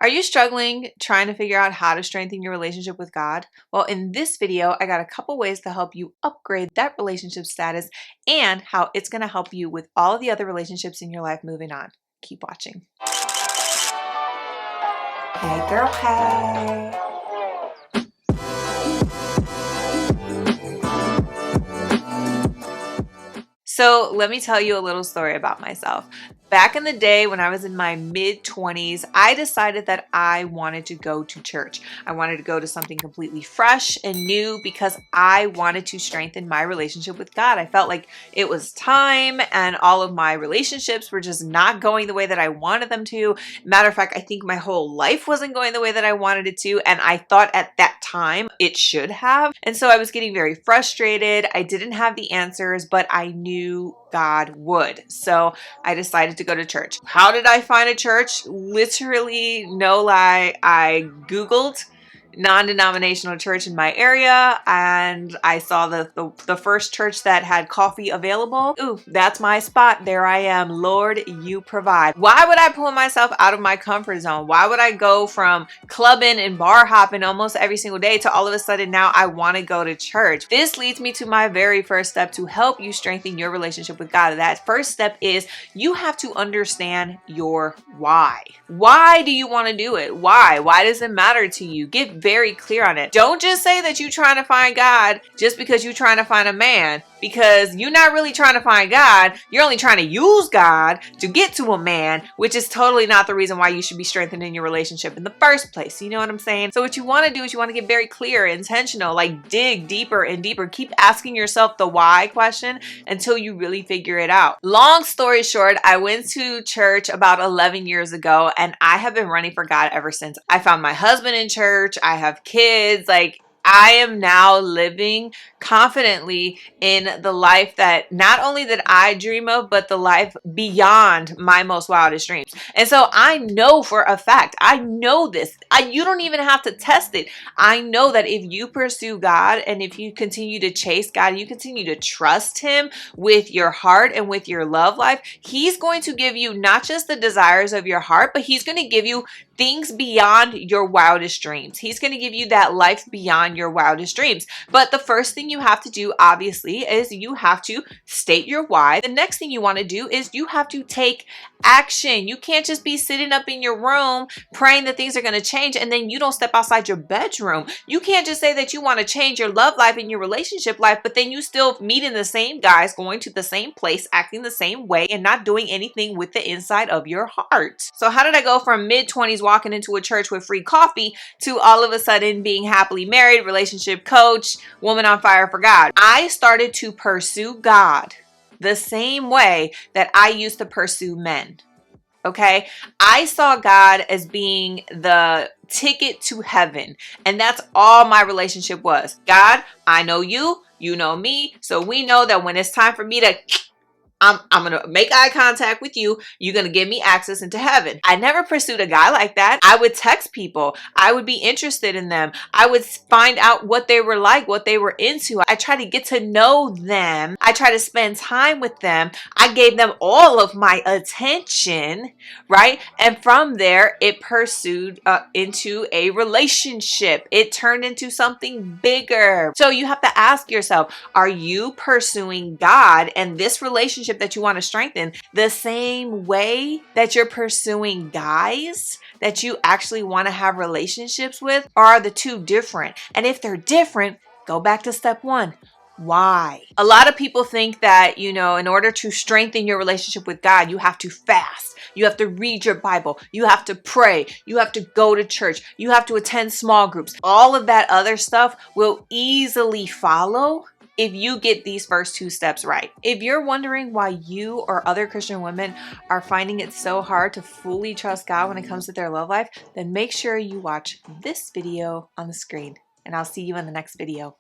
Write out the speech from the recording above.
Are you struggling trying to figure out how to strengthen your relationship with God? Well, in this video, I got a couple ways to help you upgrade that relationship status and how it's going to help you with all of the other relationships in your life moving on. Keep watching. Hey girl, hey. So let me tell you a little story about myself. Back in the day when I was in my mid-20s, I decided that I wanted to go to church. I wanted to go to something completely fresh and new because I wanted to strengthen my relationship with God. I felt like it was time and all of my relationships were just not going the way that I wanted them to. Matter of fact, I think my whole life wasn't going the way that I wanted it to, and I thought at that time it should have. And so I was getting very frustrated. I didn't have the answers, but I knew God would. So I decided to go to church. How did I find a church? Literally, no lie, I Googled non-denominational church in my area and I saw the first church that had coffee available. Ooh, that's my spot. There I am. Lord, you provide. Why would I pull myself out of my comfort zone? Why would I go from clubbing and bar hopping almost every single day to all of a sudden now I want to go to church? This leads me to my very first step to help you strengthen your relationship with God. That first step is you have to understand your why. Why do you want to do it? Why? Why does it matter to you? Get very clear on it. Don't just say that you're trying to find God just because you're trying to find a man, because you're not really trying to find God. You're only trying to use God to get to a man, which is totally not the reason why you should be strengthening your relationship in the first place. You know what I'm saying? So what you want to do is you want to get very clear, intentional, like dig deeper and deeper. Keep asking yourself the why question until you really figure it out. Long story short, I went to church about 11 years ago and I have been running for God ever since. I found my husband in church. I have kids. Like, I am now living confidently in the life that not only that I dream of, but the life beyond my most wildest dreams. And so I know for a fact, I know this. You don't even have to test it. I know that if you pursue God and if you continue to chase God, you continue to trust Him with your heart and with your love life, He's going to give you not just the desires of your heart, but He's going to give you things beyond your wildest dreams. He's going to give you that life beyond your wildest dreams. But the first thing you have to do, obviously, is you have to state your why. The next thing you want to do is you have to take action. You can't just be sitting up in your room praying that things are going to change and then you don't step outside your bedroom. You can't just say that you want to change your love life and your relationship life, but then you still meeting the same guys, going to the same place, acting the same way, and not doing anything with the inside of your heart. So how did I go from mid-20s walking into a church with free coffee to all of a sudden being happily married, relationship coach, woman on fire for God? I started to pursue God the same way that I used to pursue men. Okay, I saw God as being the ticket to heaven, and that's all my relationship was. God, I know you, you know me, so we know that when it's time for me to I'm going to make eye contact with you. You're going to give me access into heaven. I never pursued a guy like that. I would text people. I would be interested in them. I would find out what they were like, what they were into. I try to get to know them. I try to spend time with them. I gave them all of my attention, right? And from there, it pursued into a relationship. It turned into something bigger. So you have to ask yourself, are you pursuing God and this relationship that you want to strengthen the same way that you're pursuing guys that you actually want to have relationships with? Or are the two different? And if they're different, go back to step one. Why? A lot of people think that, in order to strengthen your relationship with God, you have to fast. You have to read your Bible. You have to pray. You have to go to church. You have to attend small groups. All of that other stuff will easily follow if you get these first two steps right. If you're wondering why you or other Christian women are finding it so hard to fully trust God when it comes to their love life, then make sure you watch this video on the screen, and I'll see you in the next video.